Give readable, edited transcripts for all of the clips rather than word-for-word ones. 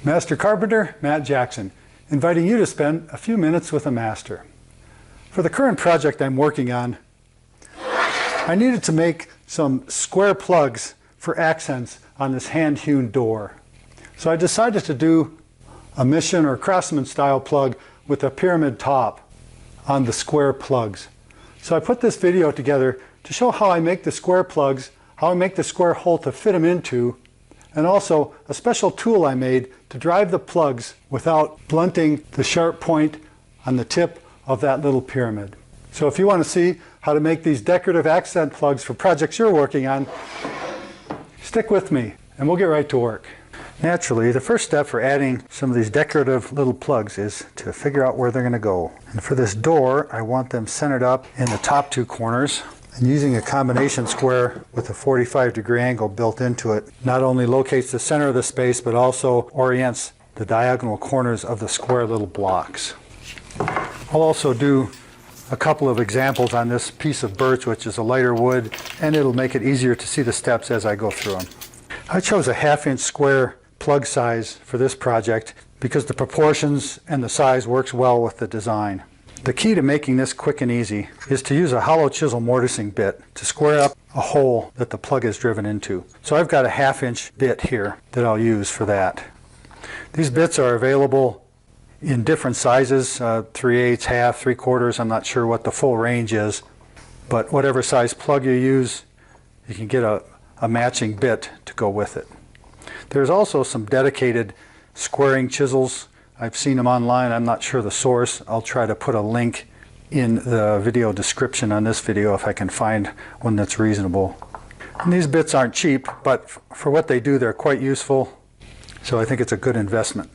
Master Carpenter Matt Jackson, inviting you to spend a few minutes with a master. For the current project I'm working on, I needed to make some square plugs for accents on this hand-hewn door. So I decided to do a Mission or Craftsman style plug with a pyramid top on the square plugs. So I put this video together to show how I make the square plugs, how I make the square hole to fit them into, and also a special tool I made to drive the plugs without blunting the sharp point on the tip of that little pyramid. So if you want to see how to make these decorative accent plugs for projects you're working on, stick with me and we'll get right to work. Naturally, the first step for adding some of these decorative little plugs is to figure out where they're going to go. And for this door, I want them centered up in the top two corners. And using a combination square with a 45-degree angle built into it not only locates the center of the space but also orients the diagonal corners of the square little blocks. I'll also do a couple of examples on this piece of birch, which is a lighter wood, and it'll make it easier to see the steps as I go through them. I chose a 1/2-inch square plug size for this project because the proportions and the size works well with the design. The key to making this quick and easy is to use a hollow chisel mortising bit to square up a hole that the plug is driven into. So I've got a 1/2-inch bit here that I'll use for that. These bits are available in different sizes, 3/8, half, 3/4. I'm not sure what the full range is, but whatever size plug you use, you can get a matching bit to go with it. There's also some dedicated squaring chisels. I've seen them online. I'm not sure the source. I'll try to put a link in the video description on this video if I can find one that's reasonable. And these bits aren't cheap, but for what they do, they're quite useful. So I think it's a good investment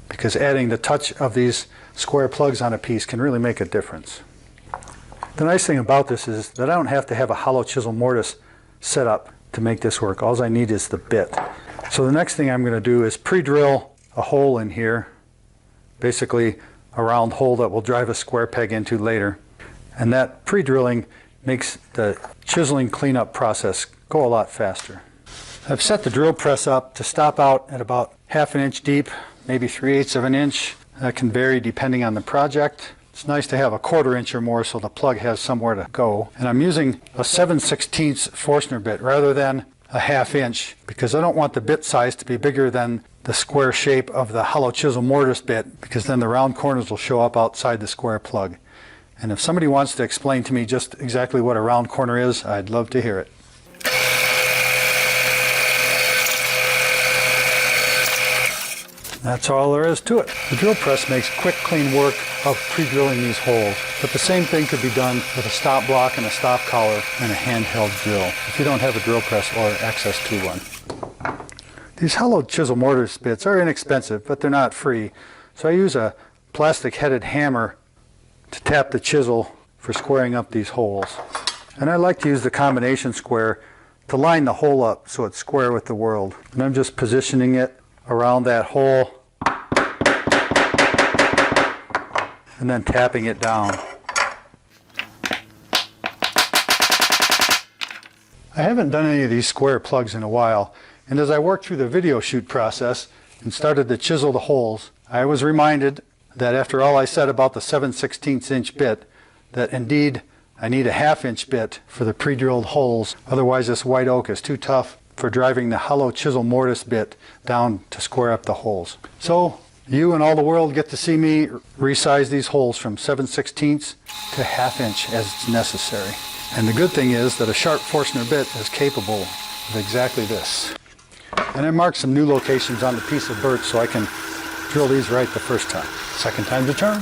because adding the touch of these square plugs on a piece can really make a difference. The nice thing about this is that I don't have to have a hollow chisel mortise set up to make this work. All I need is the bit. So the next thing I'm going to do is pre-drill a hole in here. Basically a round hole that we'll drive a square peg into later. And that pre-drilling makes the chiseling cleanup process go a lot faster. I've set the drill press up to stop out at about 1/2 inch deep, maybe 3/8 of an inch. That can vary depending on the project. It's nice to have a 1/4 inch or more so the plug has somewhere to go. And I'm using a 7/16 Forstner bit rather than a 1/2 inch because I don't want the bit size to be bigger than the square shape of the hollow chisel mortise bit, because then the round corners will show up outside the square plug. And if somebody wants to explain to me just exactly what a round corner is, I'd love to hear it. That's all there is to it. The drill press makes quick, clean work of pre-drilling these holes, but the same thing could be done with a stop block and a stop collar and a handheld drill if you don't have a drill press or access to one. These hollow chisel mortise bits are inexpensive, but they're not free. So I use a plastic headed hammer to tap the chisel for squaring up these holes. And I like to use the combination square to line the hole up so it's square with the world. And I'm just positioning it around that hole and then tapping it down. I haven't done any of these square plugs in a while. And as I worked through the video shoot process and started to chisel the holes, I was reminded that after all I said about the 7/16 inch bit, that indeed I need a 1/2 inch bit for the pre-drilled holes. Otherwise this white oak is too tough for driving the hollow chisel mortise bit down to square up the holes. So you and all the world get to see me resize these holes from 7/16 to 1/2 inch as it's necessary. And the good thing is that a sharp Forstner bit is capable of exactly this. And I marked some new locations on the piece of birch so I can drill these right the first time. Second time to turn.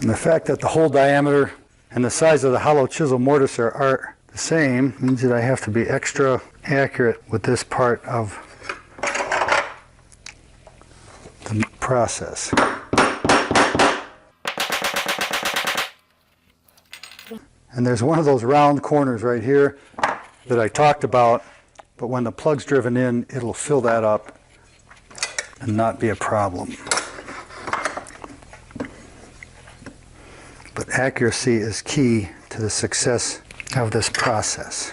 And the fact that the hole diameter and the size of the hollow chisel mortise are the same means that I have to be extra accurate with this part of the process. And there's one of those round corners right here that I talked about. But when the plug's driven in, it'll fill that up and not be a problem. But accuracy is key to the success of this process.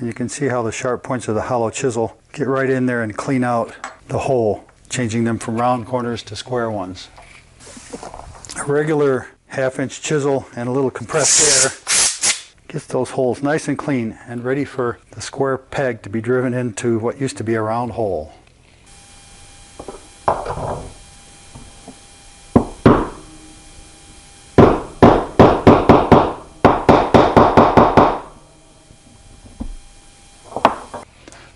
and you can see how the sharp points of the hollow chisel get right in there and clean out the hole, changing them from round corners to square ones. A regular 1/2-inch chisel and a little compressed air gets those holes nice and clean and ready for the square peg to be driven into what used to be a round hole.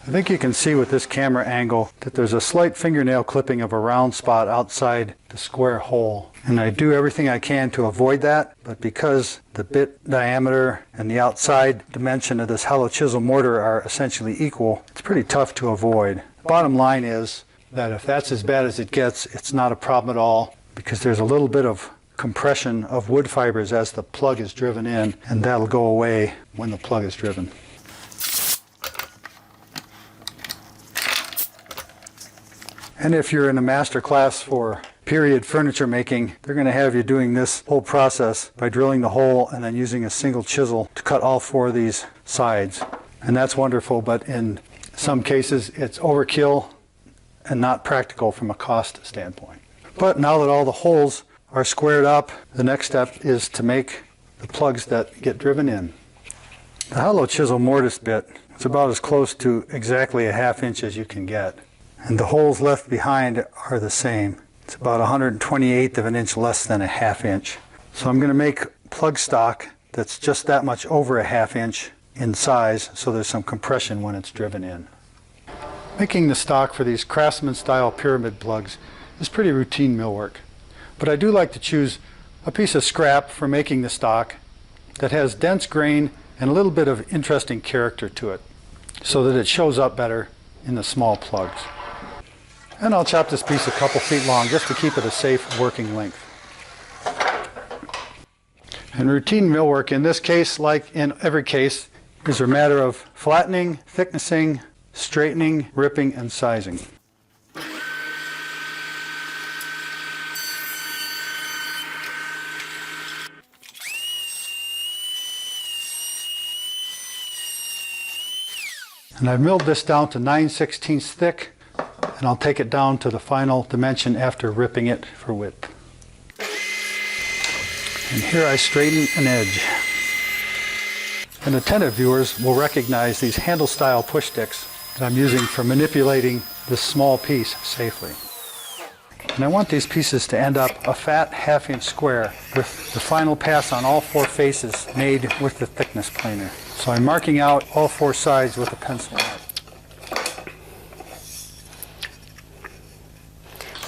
I think you can see with this camera angle that there's a slight fingernail clipping of a round spot outside the square hole. And I do everything I can to avoid that, but because the bit diameter and the outside dimension of this hollow chisel mortar are essentially equal, it's pretty tough to avoid. The bottom line is that if that's as bad as it gets, it's not a problem at all, because there's a little bit of compression of wood fibers as the plug is driven in, and that'll go away when the plug is driven. And if you're in a master class for period furniture making, they're going to have you doing this whole process by drilling the hole and then using a single chisel to cut all 4 of these sides. And that's wonderful, but in some cases it's overkill and not practical from a cost standpoint. But now that all the holes are squared up, the next step is to make the plugs that get driven in. The hollow chisel mortise bit is about as close to exactly a 1/2 inch as you can get. And the holes left behind are the same. It's about 1/128 of an inch less than a 1/2 inch. So I'm going to make plug stock that's just that much over a 1/2 inch in size, so there's some compression when it's driven in. Making the stock for these Craftsman style pyramid plugs is pretty routine millwork. But I do like to choose a piece of scrap for making the stock that has dense grain and a little bit of interesting character to it, so that it shows up better in the small plugs. And I'll chop this piece a couple feet long just to keep it a safe working length. And routine millwork in this case, like in every case, is a matter of flattening, thicknessing, straightening, ripping, and sizing. And I've milled this down to 9/16 thick, and I'll take it down to the final dimension after ripping it for width. And here I straighten an edge. And attentive viewers will recognize these handle style push sticks that I'm using for manipulating this small piece safely. And I want these pieces to end up a fat 1/2 inch square with the final pass on all 4 faces made with the thickness planer. So I'm marking out all 4 sides with a pencil mark.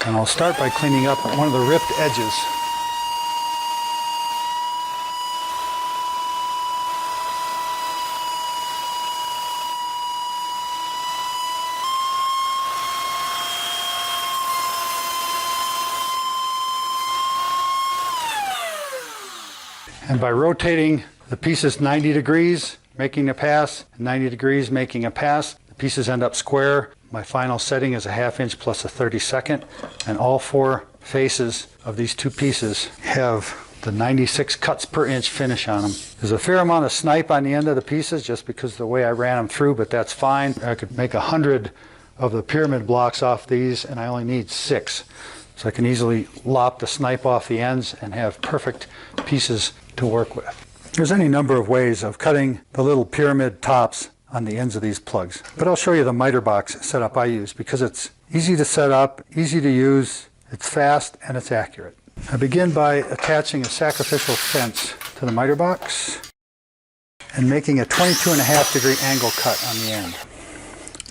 And I'll start by cleaning up one of the ripped edges. And by rotating the pieces 90 degrees, making a pass, 90 degrees, making a pass, the pieces end up square. My final setting is a 1/2 inch plus a 32nd, and all 4 faces of these 2 pieces have the 96 cuts per inch finish on them. There's a fair amount of snipe on the end of the pieces just because of the way I ran them through, but that's fine. I could make 100 of the pyramid blocks off these, and I only need 6. So I can easily lop the snipe off the ends and have perfect pieces to work with. There's any number of ways of cutting the little pyramid tops on the ends of these plugs. But I'll show you the miter box setup I use because it's easy to set up, easy to use, it's fast, and it's accurate. I begin by attaching a sacrificial fence to the miter box and making a 22.5 degree angle cut on the end.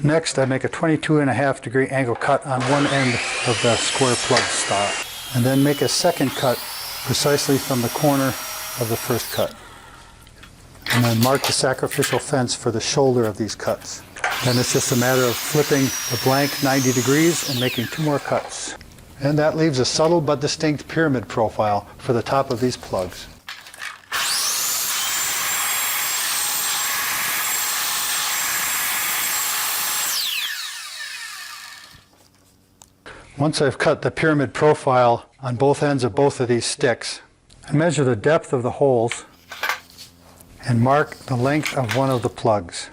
Next, I make a 22.5 degree angle cut on one end of the square plug stock, and then make a second cut precisely from the corner of the first cut. And then mark the sacrificial fence for the shoulder of these cuts. Then it's just a matter of flipping the blank 90 degrees and making 2 more cuts. And that leaves a subtle but distinct pyramid profile for the top of these plugs. Once I've cut the pyramid profile on both ends of both of these sticks, I measure the depth of the holes and mark the length of one of the plugs.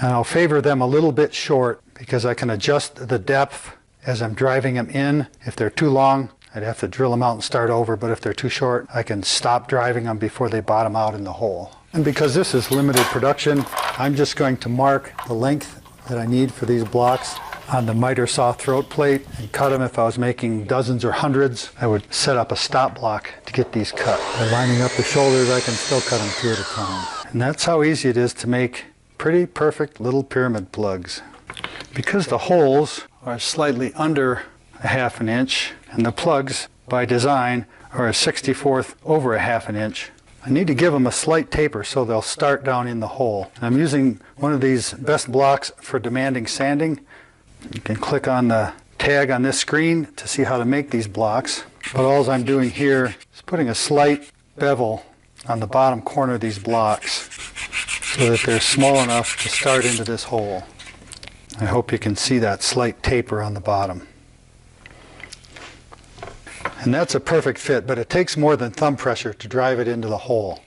And I'll favor them a little bit short because I can adjust the depth as I'm driving them in. If they're too long, I'd have to drill them out and start over, but if they're too short, I can stop driving them before they bottom out in the hole. And because this is limited production, I'm just going to mark the length that I need for these blocks on the miter saw throat plate and cut them. If I was making dozens or hundreds, I would set up a stop block to get these cut. By lining up the shoulders, I can still cut them 2 at a time. And that's how easy it is to make pretty perfect little pyramid plugs. Because the holes are slightly under a 1/2 inch and the plugs by design are a 1/64 over a 1/2 inch, I need to give them a slight taper so they'll start down in the hole. I'm using one of these best blocks for demanding sanding. You can click on the tag on this screen to see how to make these blocks. But all I'm doing here is putting a slight bevel on the bottom corner of these blocks so that they're small enough to start into this hole. I hope you can see that slight taper on the bottom. And that's a perfect fit, but it takes more than thumb pressure to drive it into the hole.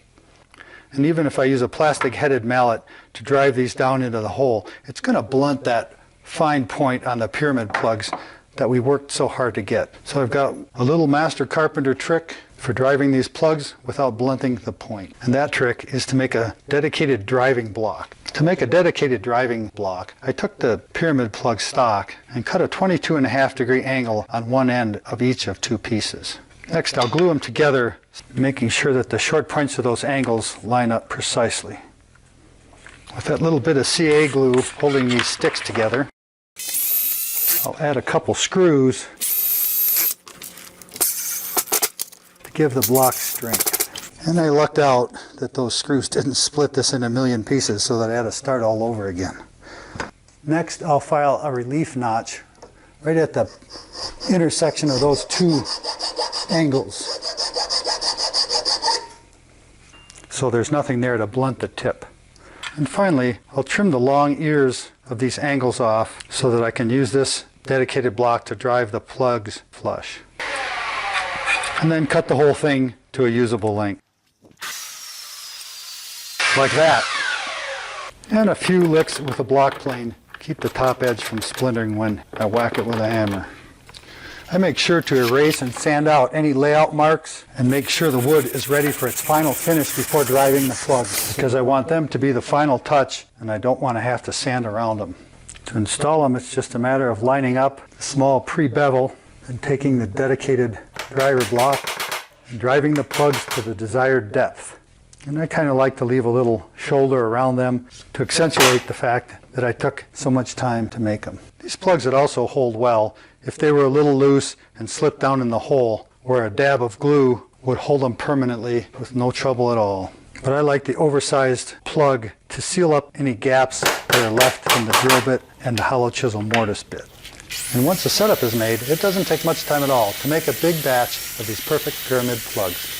And even if I use a plastic headed mallet to drive these down into the hole, it's going to blunt that fine point on the pyramid plugs that we worked so hard to get. So I've got a little master carpenter trick for driving these plugs without blunting the point. And that trick is to make a dedicated driving block. To make a dedicated driving block, I took the pyramid plug stock and cut a 22.5-degree angle on one end of each of 2 pieces. Next, I'll glue them together, making sure that the short points of those angles line up precisely. With that little bit of CA glue holding these sticks together, I'll add a couple screws to give the block strength. And I lucked out that those screws didn't split this in a million pieces so that I had to start all over again. Next, I'll file a relief notch right at the intersection of those 2 angles, so there's nothing there to blunt the tip. And finally, I'll trim the long ears of these angles off so that I can use this dedicated block to drive the plugs flush. And then cut the whole thing to a usable length. Like that. And a few licks with a block plane keep the top edge from splintering when I whack it with a hammer. I make sure to erase and sand out any layout marks and make sure the wood is ready for its final finish before driving the plugs, because I want them to be the final touch and I don't want to have to sand around them. To install them, it's just a matter of lining up the small pre-bevel and taking the dedicated driver block and driving the plugs to the desired depth. And I kind of like to leave a little shoulder around them to accentuate the fact that I took so much time to make them. These plugs would also hold well if they were a little loose and slipped down in the hole, where a dab of glue would hold them permanently with no trouble at all. But I like the oversized plug to seal up any gaps that are left from the drill bit and the hollow chisel mortise bit. And once the setup is made, it doesn't take much time at all to make a big batch of these perfect pyramid plugs.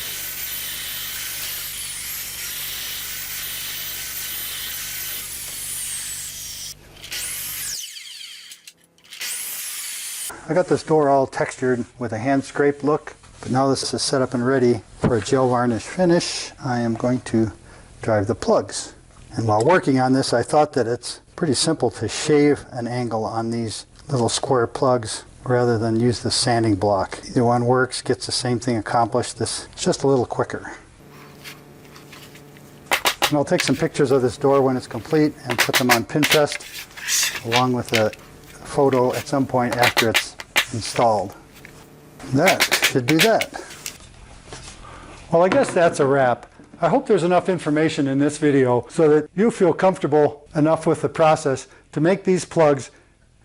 I got this door all textured with a hand scrape look, but now this is set up and ready for a gel varnish finish. I am going to drive the plugs. And while working on this, I thought that it's pretty simple to shave an angle on these little square plugs rather than use the sanding block. Either one works, gets the same thing accomplished. This is just a little quicker. And I'll take some pictures of this door when it's complete and put them on Pinterest, along with a photo at some point after it's installed. That should do that. Well, I guess that's a wrap. I hope there's enough information in this video so that you feel comfortable enough with the process to make these plugs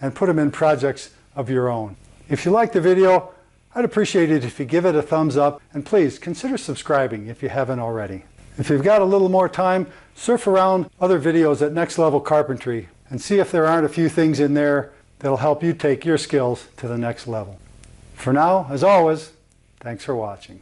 and put them in projects of your own. If you like the video, I'd appreciate it if you give it a thumbs up, and please consider subscribing if you haven't already. If you've got a little more time, surf around other videos at Next Level Carpentry and see if there aren't a few things in there that'll help you take your skills to the next level. For now, as always, thanks for watching.